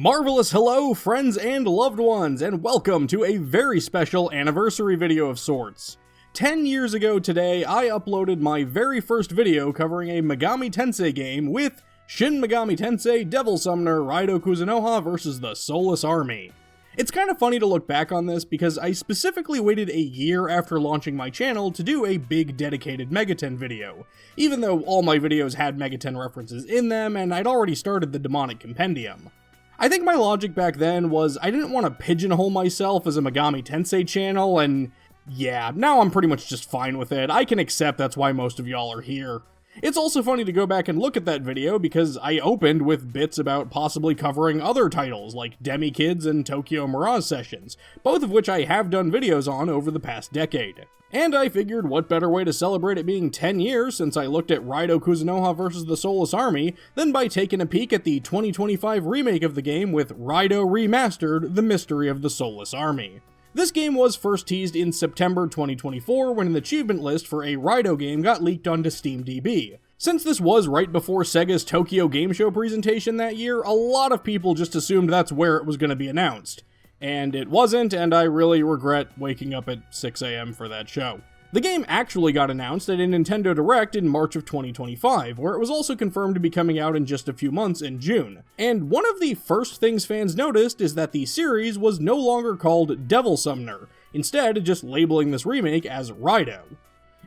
Marvelous hello, friends and loved ones, and welcome to a very special anniversary video of sorts. 10 years ago today, I uploaded my very first video covering a Megami Tensei game with Shin Megami Tensei Devil Summoner Raidou Kuzunoha vs. the Soulless Army. It's kind of funny to look back on this because I specifically waited a year after launching my channel to do a big dedicated MegaTen video, even though all my videos had MegaTen references in them and I'd already started the Demonic Compendium. I think my logic back then was I didn't want to pigeonhole myself as a Megami Tensei channel, and yeah, now I'm pretty much just fine with it. I can accept that's why most of y'all are here. It's also funny to go back and look at that video because I opened with bits about possibly covering other titles like Demi Kids and Tokyo Mirage Sessions, both of which I have done videos on over the past decade. And I figured what better way to celebrate it being 10 years since I looked at Raidou Kuzunoha vs. the Soulless Army than by taking a peek at the 2025 remake of the game with RAIDOU Remastered, The Mystery of the Soulless Army. This game was first teased in September 2024 when an achievement list for a Raidou game got leaked onto SteamDB. Since this was right before Sega's Tokyo Game Show presentation that year, a lot of people just assumed that's where it was going to be announced. And it wasn't, and I really regret waking up at 6 AM for that show. The game actually got announced at a Nintendo Direct in March of 2025, where it was also confirmed to be coming out in just a few months in June. And one of the first things fans noticed is that the series was no longer called Devil Summoner, instead just labeling this remake as Raidou.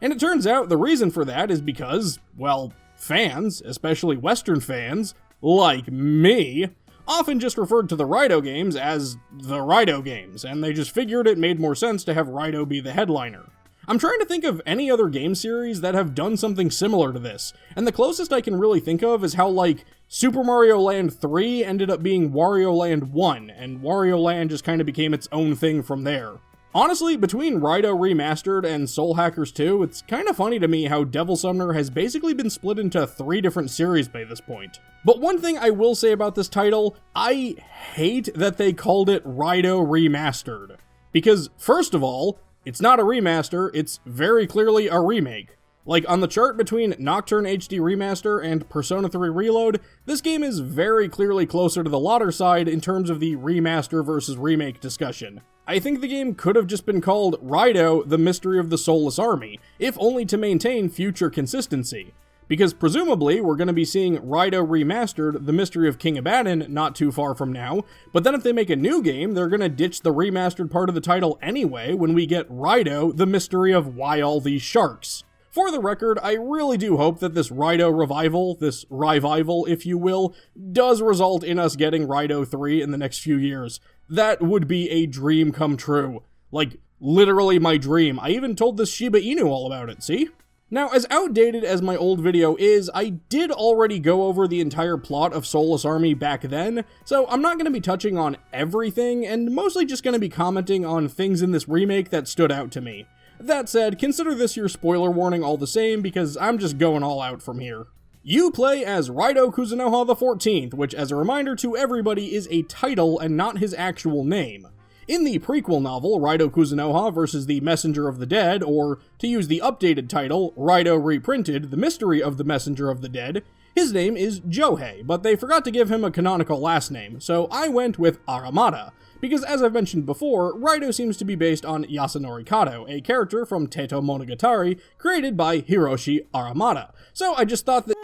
And it turns out the reason for that is because, well, fans, especially Western fans, like me, often just referred to the Raidou games as the Raidou games, and they just figured it made more sense to have Raidou be the headliner. I'm trying to think of any other game series that have done something similar to this, and the closest I can really think of is how, like, Super Mario Land 3 ended up being Wario Land 1, and Wario Land just kind of became its own thing from there. Honestly, between Raidou Remastered and Soul Hackers 2, it's kind of funny to me how Devil Summoner has basically been split into 3 different series by this point. But one thing I will say about this title, I hate that they called it Raidou Remastered. Because, first of all, it's not a remaster, it's very clearly a remake. Like, on the chart between Nocturne HD Remaster and Persona 3 Reload, this game is very clearly closer to the latter side in terms of the remaster versus remake discussion. I think the game could have just been called Raidou, The Mystery of the Soulless Army, if only to maintain future consistency. Because presumably, we're going to be seeing Raidou Remastered, The Mystery of King Abaddon not too far from now, but then if they make a new game, they're going to ditch the remastered part of the title anyway when we get Raidou, The Mystery of Why All These Sharks. For the record, I really do hope that this Raidou revival, this revival if you will, does result in us getting Raidou 3 in the next few years. That would be a dream come true. Like, literally my dream. I even told this Shiba Inu all about it, see? Now, as outdated as my old video is, I did already go over the entire plot of Soulless Army back then, so I'm not going to be touching on everything, and mostly just going to be commenting on things in this remake that stood out to me. That said, consider this your spoiler warning all the same, because I'm just going all out from here. You play as Raidou Kuzunoha the 14th, which as a reminder to everybody is a title and not his actual name. In the prequel novel, Raidou Kuzunoha vs. the Messenger of the Dead, or, to use the updated title, Raidou Reprinted, The Mystery of the Messenger of the Dead, his name is Johei, but they forgot to give him a canonical last name, so I went with Aramata, because as I've mentioned before, Raidou seems to be based on Yasunori Kato, a character from Teto Monogatari, created by Hiroshi Aramata, so I just thought that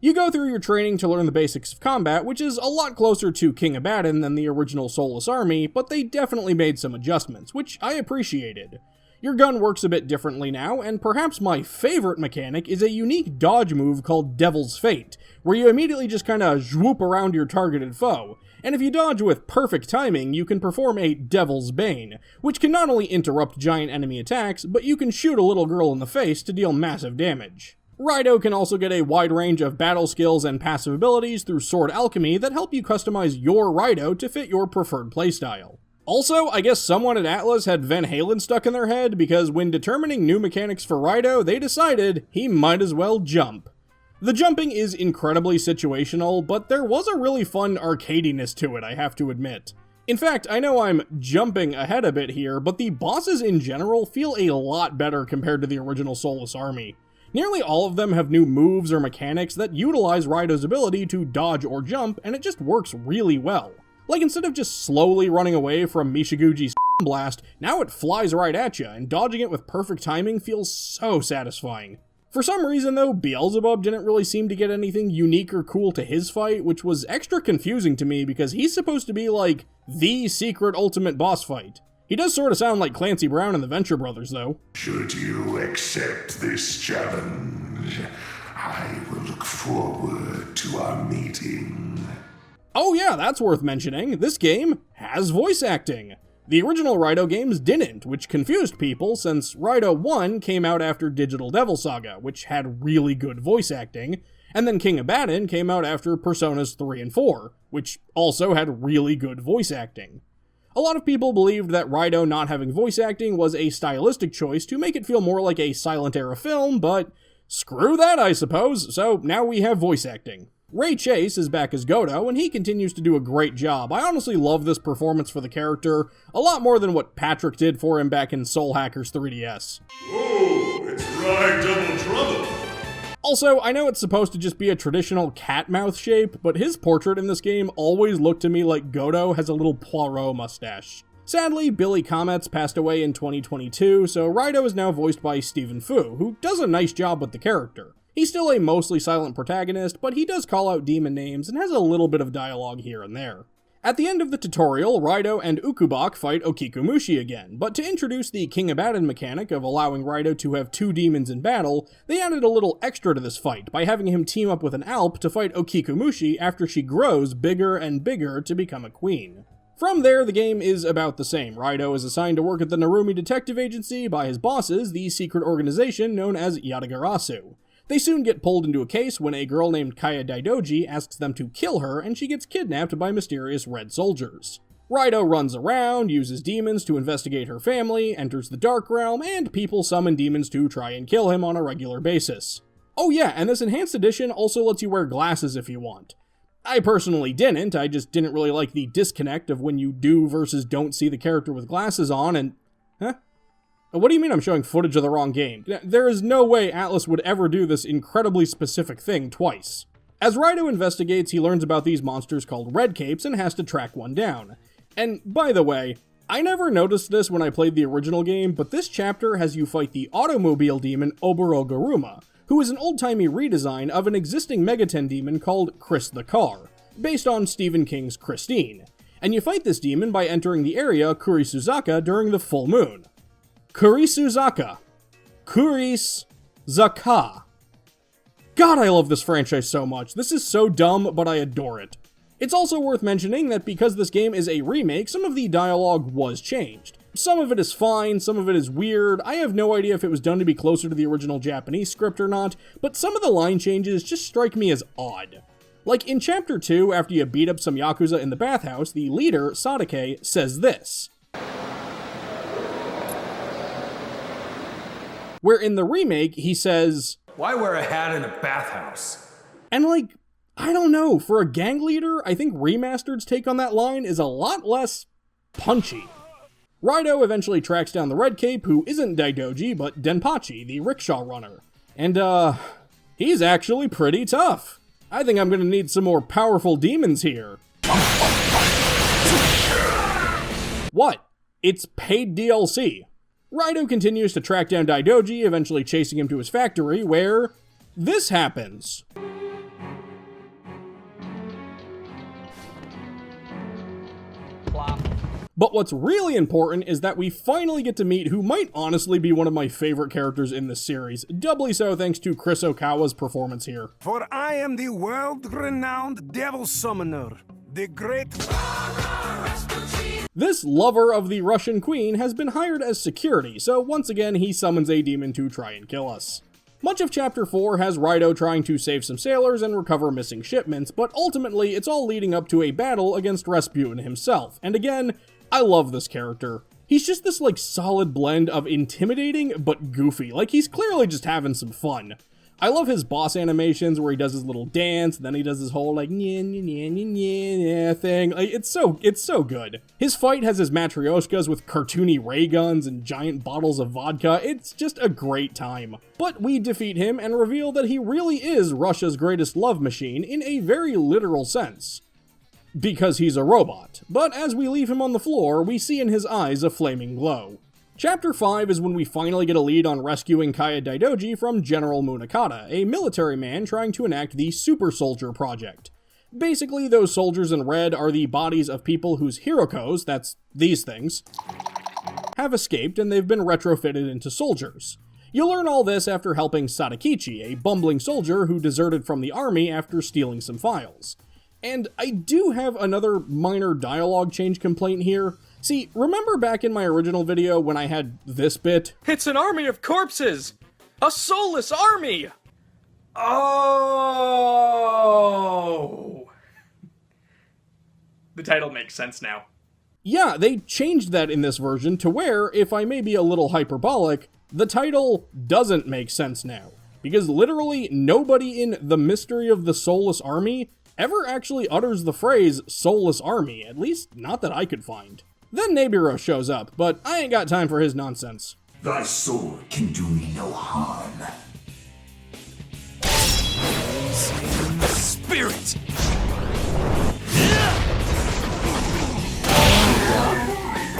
you go through your training to learn the basics of combat, which is a lot closer to King Abaddon than the original Soulless Army, but they definitely made some adjustments, which I appreciated. Your gun works a bit differently now, and perhaps my favorite mechanic is a unique dodge move called Devil's Feint, where you immediately just kinda zwoop around your targeted foe, and if you dodge with perfect timing, you can perform a Devil's Bane, which can not only interrupt giant enemy attacks, but you can shoot a little girl in the face to deal massive damage. Raidou can also get a wide range of battle skills and passive abilities through sword alchemy that help you customize your Raidou to fit your preferred playstyle. Also, I guess someone at Atlus had Van Halen stuck in their head because when determining new mechanics for Raidou, they decided he might as well jump. The jumping is incredibly situational, but there was a really fun arcadiness to it, I have to admit. In fact, I know I'm jumping ahead a bit here, but the bosses in general feel a lot better compared to the original Soulless Army. Nearly all of them have new moves or mechanics that utilize Raidou's ability to dodge or jump, and it just works really well. Like, instead of just slowly running away from Michiguji's blast, now it flies right at you, and dodging it with perfect timing feels so satisfying. For some reason though, Beelzebub didn't really seem to get anything unique or cool to his fight, which was extra confusing to me because he's supposed to be like, the secret ultimate boss fight. He does sort of sound like Clancy Brown and the Venture Brothers though. Should you accept this challenge, I will look forward to our meeting. Oh yeah, that's worth mentioning. This game has voice acting. The original Raidou games didn't, which confused people since Raidou 1 came out after Digital Devil Saga, which had really good voice acting, and then King Abaddon came out after Personas 3 and 4, which also had really good voice acting. A lot of people believed that Raidou not having voice acting was a stylistic choice to make it feel more like a silent era film, but screw that I suppose, so now we have voice acting. Ray Chase is back as Godot, and he continues to do a great job. I honestly love this performance for the character, a lot more than what Patrick did for him back in Soul Hackers 3DS. Oh, it's right double trouble. Also, I know it's supposed to just be a traditional cat mouth shape, but his portrait in this game always looked to me like Godot has a little Poirot mustache. Sadly, Billy Comets passed away in 2022, so Raidou is now voiced by Stephen Fu, who does a nice job with the character. He's still a mostly silent protagonist, but he does call out demon names and has a little bit of dialogue here and there. At the end of the tutorial, Raidou and Ukubak fight Okikumushi again, but to introduce the King Abaddon mechanic of allowing Raidou to have two demons in battle, they added a little extra to this fight by having him team up with an Alp to fight Okikumushi after she grows bigger and bigger to become a queen. From there, the game is about the same. Raidou is assigned to work at the Narumi Detective Agency by his bosses, the secret organization known as Yatagarasu. They soon get pulled into a case when a girl named Kaya Daidoji asks them to kill her, and she gets kidnapped by mysterious red soldiers. Raidou runs around, uses demons to investigate her family, enters the Dark Realm, and people summon demons to try and kill him on a regular basis. Oh yeah, and this enhanced edition also lets you wear glasses if you want. I personally didn't, I just didn't really like the disconnect of when you do versus don't see the character with glasses on, and... Huh? What do you mean I'm showing footage of the wrong game? There is no way Atlus would ever do this incredibly specific thing twice. As Raidou investigates, he learns about these monsters called Red Capes and has to track one down. And by the way, I never noticed this when I played the original game, but this chapter has you fight the automobile demon Oboroguruma, who is an old-timey redesign of an existing MegaTen demon called Chris the Car, based on Stephen King's Christine. And you fight this demon by entering the area Kurisuzaka during the full moon. Kurisuzaka. Kuris-Zaka. God, I love this franchise so much. This is so dumb, but I adore it. It's also worth mentioning that because this game is a remake, some of the dialogue was changed. Some of it is fine, some of it is weird. I have no idea if it was done to be closer to the original Japanese script or not, but some of the line changes just strike me as odd. Like in Chapter 2, after you beat up some Yakuza in the bathhouse, the leader, Sadake, says this. Where in the remake, he says, "Why wear a hat in a bathhouse?" And like, I don't know, for a gang leader, I think Remastered's take on that line is a lot less punchy. Raidou eventually tracks down the Red Cape, who isn't Daidoji, but Denpachi, the rickshaw runner. And he's actually pretty tough. I think I'm gonna need some more powerful demons here. What? It's paid DLC. Raidou continues to track down Daidoji, eventually chasing him to his factory, where this happens. Plop. But what's really important is that we finally get to meet who might honestly be one of my favorite characters in this series, doubly so thanks to Chris Okawa's performance here. For I am the world-renowned devil summoner, the great... This lover of the Russian queen has been hired as security, so once again he summons a demon to try and kill us. Much of Chapter 4 has Raidou trying to save some sailors and recover missing shipments, but ultimately it's all leading up to a battle against Rasputin himself, and again, I love this character. He's just this like solid blend of intimidating but goofy, like he's clearly just having some fun. I love his boss animations where he does his little dance, and then he does his whole like thing. Like, it's so good. His fight has his matryoshkas with cartoony ray guns and giant bottles of vodka. It's just a great time. But we defeat him and reveal that he really is Russia's greatest love machine in a very literal sense. Because he's a robot. But as we leave him on the floor, we see in his eyes a flaming glow. Chapter 5 is when we finally get a lead on rescuing Kaya Daidoji from General Munakata, a military man trying to enact the Super Soldier Project. Basically, those soldiers in red are the bodies of people whose Hirokos, that's these things, have escaped and they've been retrofitted into soldiers. You'll learn all this after helping Sadakichi, a bumbling soldier who deserted from the army after stealing some files. And I do have another minor dialogue change complaint here. See, remember back in my original video when I had this bit? It's an army of corpses! A soulless army! Oh! The title makes sense now. Yeah, they changed that in this version to where, if I may be a little hyperbolic, the title doesn't make sense now. Because literally nobody in The Mystery of the Soulless Army ever actually utters the phrase Soulless Army, at least not that I could find. Then Neburo shows up, but I ain't got time for his nonsense. Thy sword can do me no harm. Spirit!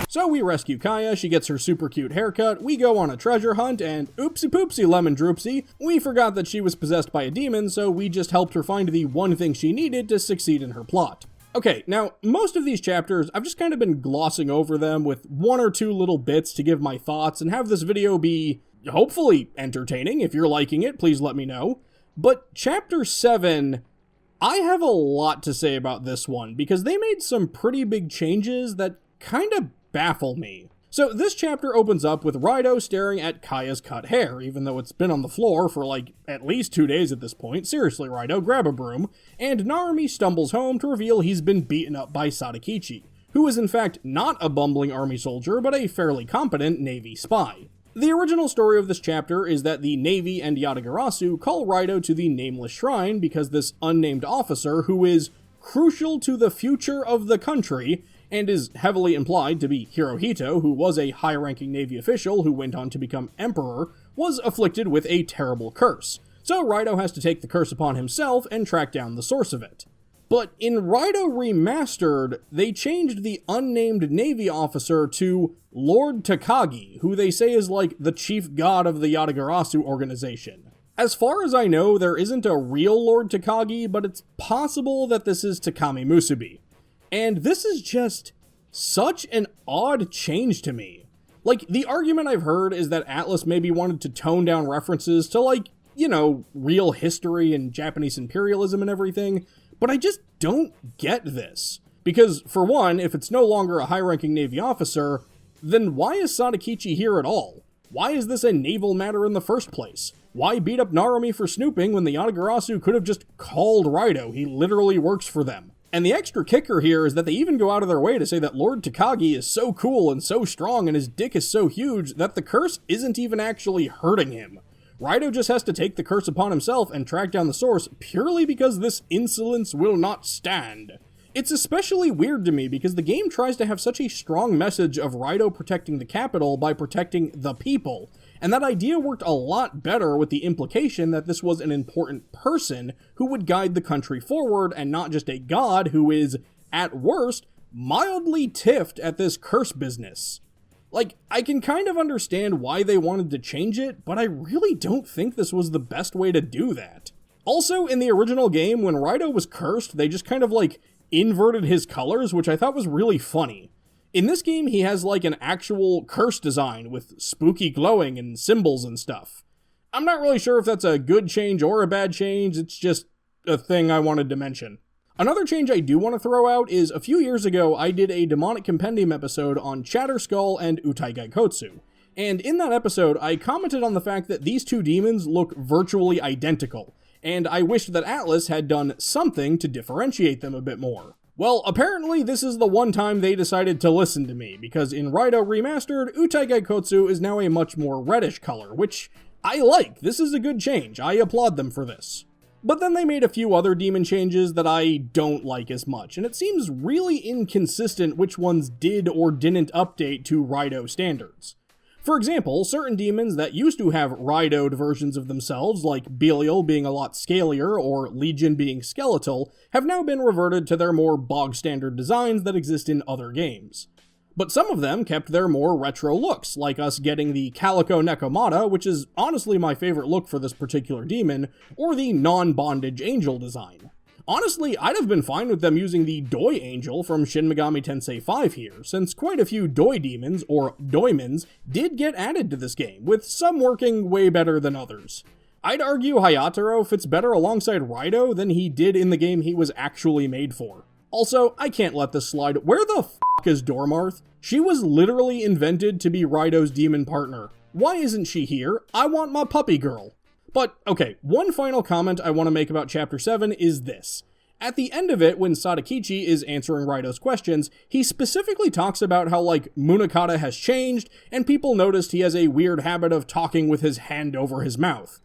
So we rescue Kaya, she gets her super cute haircut, we go on a treasure hunt, and oopsie poopsie lemon droopsie, we forgot that she was possessed by a demon, so we just helped her find the one thing she needed to succeed in her plot. Okay, now, most of these chapters, I've just kind of been glossing over them with one or two little bits to give my thoughts and have this video be, hopefully, entertaining. If you're liking it, please let me know. But Chapter 7, I have a lot to say about this one, because they made some pretty big changes that kind of baffle me. So this chapter opens up with Raidou staring at Kaya's cut hair, even though it's been on the floor for like at least 2 days at this point. Seriously, Raidou, grab a broom. And Narumi stumbles home to reveal he's been beaten up by Sadakichi, who is in fact not a bumbling army soldier, but a fairly competent Navy spy. The original story of this chapter is that the Navy and Yatagarasu call Raidou to the Nameless Shrine because this unnamed officer, who is crucial to the future of the country, and is heavily implied to be Hirohito, who was a high-ranking Navy official who went on to become emperor, was afflicted with a terrible curse. So Raidou has to take the curse upon himself and track down the source of it. But in RAIDOU Remastered, they changed the unnamed Navy officer to Lord Takagi, who they say is like the chief god of the Yatagarasu organization. As far as I know, there isn't a real Lord Takagi, but it's possible that this is Takami Musubi. And this is just such an odd change to me. Like, the argument I've heard is that Atlus maybe wanted to tone down references to, like, you know, real history and Japanese imperialism and everything, but I just don't get this. Because, for one, if it's no longer a high-ranking Navy officer, then why is Sadakichi here at all? Why is this a naval matter in the first place? Why beat up Narumi for snooping when the Yatagarasu could have just called Raidou? He literally works for them. And the extra kicker here is that they even go out of their way to say that Lord Takagi is so cool and so strong and his dick is so huge that the curse isn't even actually hurting him. Raidou just has to take the curse upon himself and track down the source purely because this insolence will not stand. It's especially weird to me because the game tries to have such a strong message of Raidou protecting the capital by protecting the people, and that idea worked a lot better with the implication that this was an important person who would guide the country forward and not just a god who is, at worst, mildly tiffed at this curse business. Like, I can kind of understand why they wanted to change it, but I really don't think this was the best way to do that. Also, in the original game, when Raidou was cursed, they just kind of, like, inverted his colors, which I thought was really funny. In this game, he has, like, an actual curse design with spooky glowing and symbols and stuff. I'm not really sure if that's a good change or a bad change, it's just a thing I wanted to mention. Another change I do want to throw out is a few years ago I did a Demonic Compendium episode on Chatter Skull and Utai Gaikotsu, and in that episode I commented on the fact that these two demons look virtually identical, and I wished that Atlus had done something to differentiate them a bit more. Well, apparently this is the one time they decided to listen to me, because in RAIDOU Remastered, Utai Gaikotsu is now a much more reddish color, which I like. This is a good change. I applaud them for this. But then they made a few other demon changes that I don't like as much, and it seems really inconsistent which ones did or didn't update to Raidou standards. For example, certain demons that used to have Raidou'd versions of themselves, like Belial being a lot scalier or Legion being skeletal, have now been reverted to their more bog-standard designs that exist in other games. But some of them kept their more retro looks, like us getting the Calico Nekomata, which is honestly my favorite look for this particular demon, or the non-bondage angel design. Honestly, I'd have been fine with them using the Doi Angel from Shin Megami Tensei 5 here, since quite a few Doi demons, or Doimons, did get added to this game, with some working way better than others. I'd argue Hayataro fits better alongside Raidou than he did in the game he was actually made for. Also, I can't let this slide. Where the f*** is Dormarth? She was literally invented to be Raidou's demon partner. Why isn't she here? I want my puppy girl. But, okay, one final comment I want to make about Chapter 7 is this. At the end of it, when Sadakichi is answering Raidou's questions, he specifically talks about how, Munakata has changed, and people noticed he has a weird habit of talking with his hand over his mouth.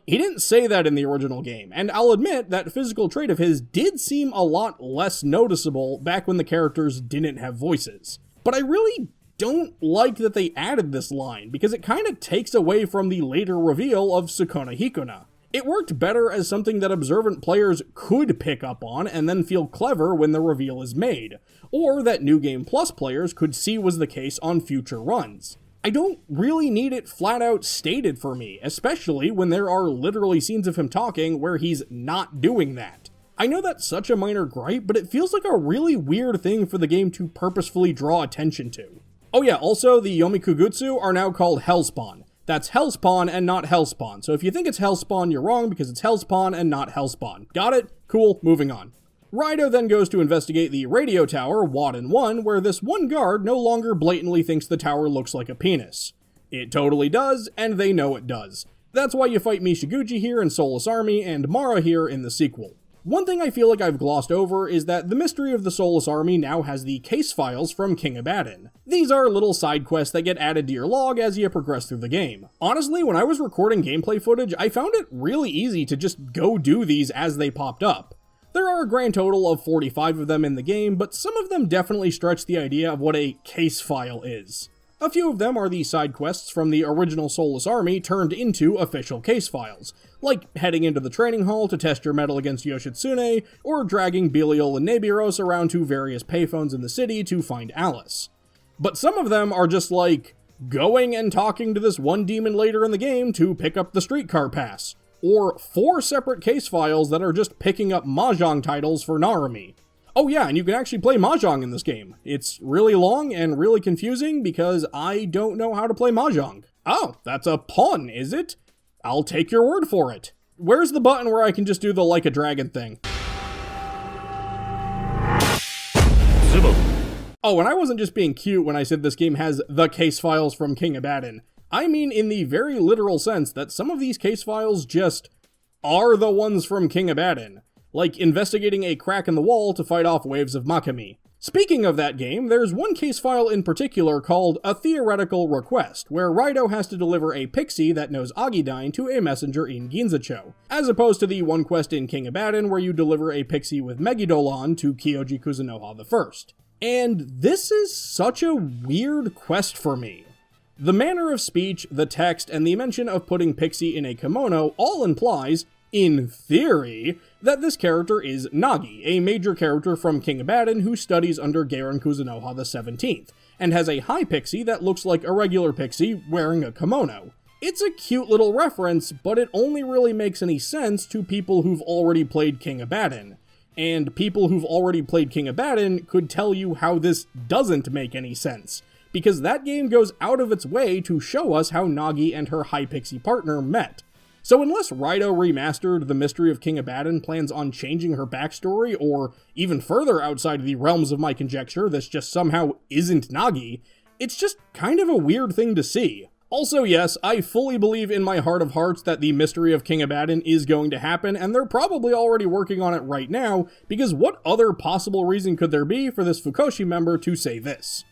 He didn't say that in the original game, and I'll admit that physical trait of his did seem a lot less noticeable back when the characters didn't have voices. But I really don't like that they added this line, because it kind of takes away from the later reveal of Sukuna Hikuna. It worked better as something that observant players could pick up on and then feel clever when the reveal is made, or that New Game Plus players could see was the case on future runs. I don't really need it flat out stated for me, especially when there are literally scenes of him talking where he's not doing that. I know that's such a minor gripe, but it feels like a really weird thing for the game to purposefully draw attention to. Oh yeah, also, the Yomikugutsu are now called Hellspawn. That's Hellspawn and not Hellspawn, so if you think it's Hellspawn, you're wrong because it's Hellspawn and not Hellspawn. Got it? Cool, moving on. Raidou then goes to investigate the radio tower, Wadden 1, where this one guard no longer blatantly thinks the tower looks like a penis. It totally does, and they know it does. That's why you fight Mishiguchi here in Soulless Army and Mara here in the sequel. One thing I feel like I've glossed over is that the mystery of the Soulless Army now has the case files from King Abaddon. These are little side quests that get added to your log as you progress through the game. Honestly, when I was recording gameplay footage, I found it really easy to just go do these as they popped up. There are a grand total of 45 of them in the game, but some of them definitely stretch the idea of what a case file is. A few of them are the side quests from the original Soulless Army turned into official case files, like heading into the training hall to test your mettle against Yoshitsune, or dragging Belial and Nebiros around to various payphones in the city to find Alice. But some of them are just going and talking to this one demon later in the game to pick up the streetcar pass, or 4 separate case files that are just picking up Mahjong titles for Narumi. Oh yeah, and you can actually play Mahjong in this game. It's really long and really confusing because I don't know how to play Mahjong. Oh, that's a pun, is it? I'll take your word for it. Where's the button where I can just do the like a dragon thing? Oh, and I wasn't just being cute when I said this game has the case files from King Abaddon. I mean in the very literal sense that some of these case files just are the ones from King Abaddon, like investigating a crack in the wall to fight off waves of Makami. Speaking of that game, there's one case file in particular called A Theoretical Request, where Raidou has to deliver a pixie that knows Agidyne to a messenger in Ginzacho, as opposed to the one quest in King Abaddon where you deliver a pixie with Megidolon to Kyoji Kuzunoha I. And this is such a weird quest for me. The manner of speech, the text, and the mention of putting Pixie in a kimono all implies, in theory, that this character is Nagi, a major character from King Abaddon who studies under Garen Kuzunoha the 17th, and has a high pixie that looks like a regular pixie wearing a kimono. It's a cute little reference, but it only really makes any sense to people who've already played King Abaddon. And people who've already played King Abaddon could tell you how this doesn't make any sense, because that game goes out of its way to show us how Nagi and her high pixie partner met. So unless RAIDOU Remastered The Mystery of King Abaddon plans on changing her backstory, or even further outside the realms of my conjecture, this just somehow isn't Nagi, it's just kind of a weird thing to see. Also, yes, I fully believe in my heart of hearts that the Mystery of King Abaddon is going to happen, and they're probably already working on it right now, because what other possible reason could there be for this Fukoshi member to say this?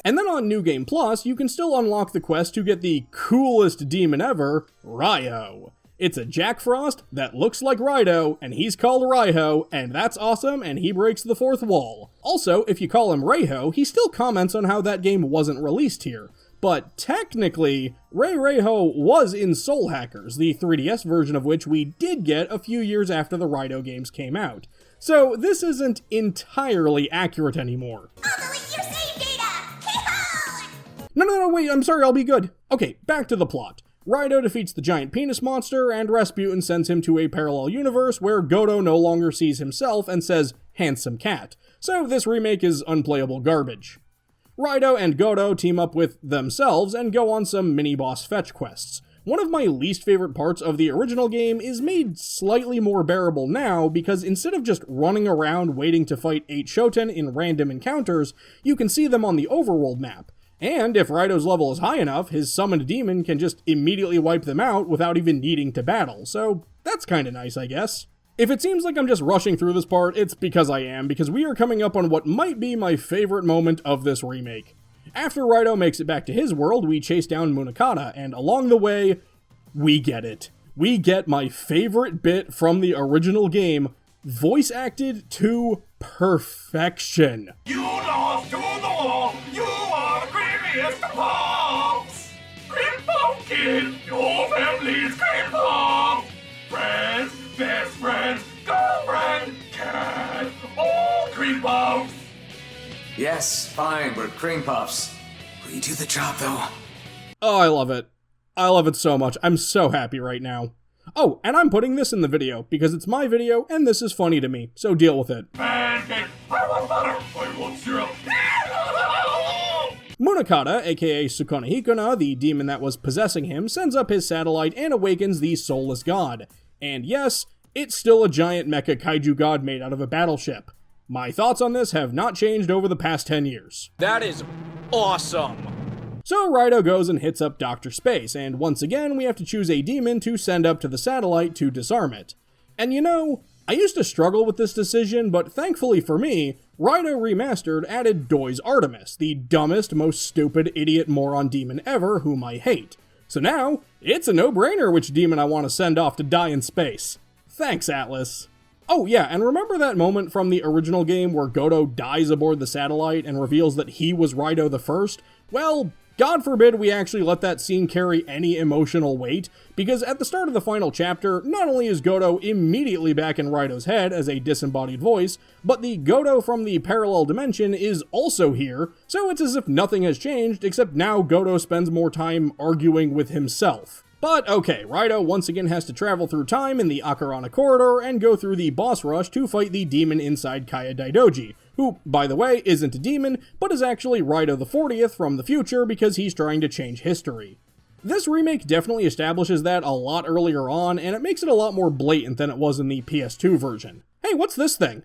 And then on New Game Plus, you can still unlock the quest to get the coolest demon ever, Raiho. It's a Jack Frost that looks like Raidou, and he's called Raiho, and that's awesome, and he breaks the fourth wall. Also, if you call him Raiho, he still comments on how that game wasn't released here. But technically, Raiho was in Soul Hackers, the 3DS version of which we did get a few years after the Raidou games came out. So this isn't entirely accurate anymore. I'll delete your save data! Hee-haw! No, wait, I'm sorry, I'll be good. Okay, back to the plot. Raidou defeats the giant penis monster, and Rasputin sends him to a parallel universe where Godot no longer sees himself and says, "handsome cat." So this remake is unplayable garbage. Raidou and Godot team up with themselves and go on some mini-boss fetch quests. One of my least favorite parts of the original game is made slightly more bearable now because instead of just running around waiting to fight 8 Shoten in random encounters, you can see them on the overworld map. And if Raidou's level is high enough, his summoned demon can just immediately wipe them out without even needing to battle, so that's kinda nice, I guess. If it seems like I'm just rushing through this part, it's because I am, because we are coming up on what might be my favorite moment of this remake. After Raidou makes it back to his world, we chase down Munakata, and along the way, we get it. We get my favorite bit from the original game, voice acted to perfection. You lost to the wall. You are the creamiest of pops. Cream pumpkin. Your family's cream puff. Friends, best friends, girlfriend, cat. All cream puffs. Yes, fine, we're cream puffs. Will you do the job, though? Oh, I love it. I love it so much. I'm so happy right now. Oh, and I'm putting this in the video, because it's my video, and this is funny to me, so deal with it. Pancake. I want butter. I want syrup. Munakata, aka Sukuna Hikuna, the demon that was possessing him, sends up his satellite and awakens the Soulless God. And yes, it's still a giant mecha kaiju god made out of a battleship. My thoughts on this have not changed over the past 10 years. That is awesome. So Raidou goes and hits up Dr. Space, and once again we have to choose a demon to send up to the satellite to disarm it. And you know, I used to struggle with this decision, but thankfully for me, RAIDOU Remastered added Doi's Artemis, the dumbest, most stupid, idiot moron demon ever whom I hate. So now, it's a no-brainer which demon I want to send off to die in space. Thanks, Atlus. Oh yeah, and remember that moment from the original game where Godot dies aboard the satellite and reveals that he was Raidou the First? Well, God forbid we actually let that scene carry any emotional weight, because at the start of the final chapter, not only is Godot immediately back in Raidou's head as a disembodied voice, but the Godot from the parallel dimension is also here, so it's as if nothing has changed, except now Godot spends more time arguing with himself. But okay, Raidou once again has to travel through time in the Akarana corridor and go through the boss rush to fight the demon inside Kaya Daidoji, who, by the way, isn't a demon, but is actually Raidou the 40th from the future because he's trying to change history. This remake definitely establishes that a lot earlier on, and it makes it a lot more blatant than it was in the PS2 version. Hey, what's this thing?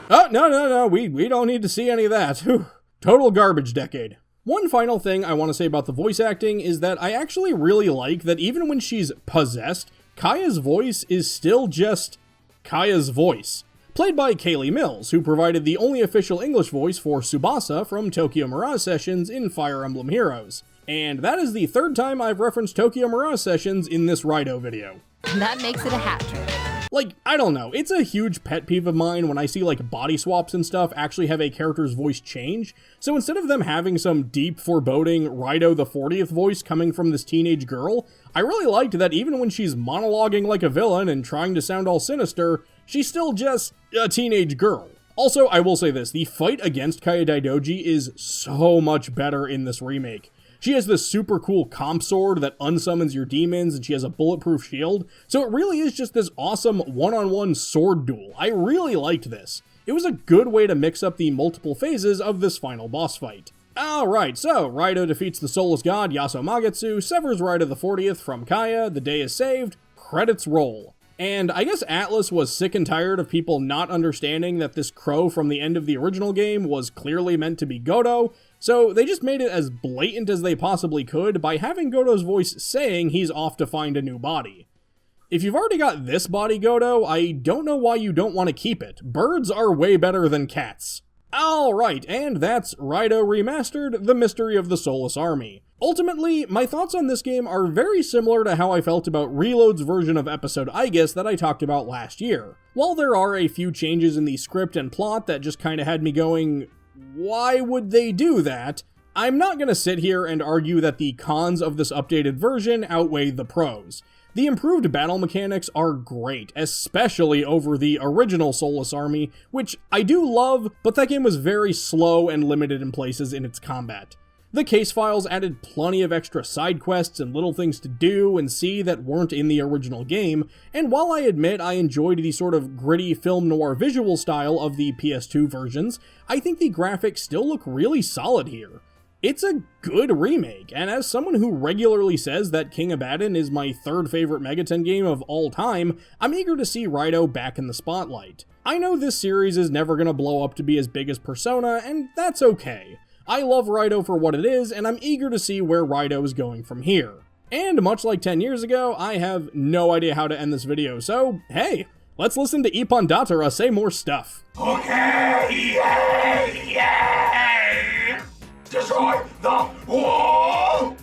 Oh, no, we don't need to see any of that. Whew. Total garbage decade. One final thing I want to say about the voice acting is that I actually really like that even when she's possessed, Kaya's voice is still just Kaya's voice. Played by Kaylee Mills, who provided the only official English voice for Tsubasa from Tokyo Mirage Sessions in Fire Emblem Heroes. And that is the third time I've referenced Tokyo Mirage Sessions in this Raidou video. That makes it a hat trick. Like, I don't know, it's a huge pet peeve of mine when I see like body swaps and stuff actually have a character's voice change, so instead of them having some deep, foreboding Raidou the 40th voice coming from this teenage girl, I really liked that even when she's monologuing like a villain and trying to sound all sinister, she's still just a teenage girl. Also, I will say this, the fight against Kaya Daidoji is so much better in this remake. She has this super cool comp sword that unsummons your demons, and she has a bulletproof shield, so it really is just this awesome one-on-one sword duel. I really liked this. It was a good way to mix up the multiple phases of this final boss fight. Alright, so Raidou defeats the soulless god Yasuo Magetsu, severs Raidou the 40th from Kaya, the day is saved, credits roll. And I guess Atlus was sick and tired of people not understanding that this crow from the end of the original game was clearly meant to be Godot, so they just made it as blatant as they possibly could by having Godot's voice saying he's off to find a new body. If you've already got this body, Godot, I don't know why you don't want to keep it. Birds are way better than cats. Alright, and that's RAIDOU Remastered, The Mystery of the Soulless Army. Ultimately, my thoughts on this game are very similar to how I felt about Reload's version of Episode Aegis that I talked about last year. While there are a few changes in the script and plot that just kinda had me going, why would they do that? I'm not gonna sit here and argue that the cons of this updated version outweigh the pros. The improved battle mechanics are great, especially over the original Soulless Army, which I do love, but that game was very slow and limited in places in its combat. The case files added plenty of extra side quests and little things to do and see that weren't in the original game, and while I admit I enjoyed the sort of gritty film noir visual style of the PS2 versions, I think the graphics still look really solid here. It's a good remake, and as someone who regularly says that King Abaddon is my third favorite MegaTen game of all time, I'm eager to see RAIDOU back in the spotlight. I know this series is never gonna blow up to be as big as Persona, and that's okay. I love RAIDOU for what it is, and I'm eager to see where RAIDOU is going from here. And much like 10 years ago, I have no idea how to end this video, so hey, let's listen to Ippon Datara say more stuff. Okay, yay! Destroy the wall!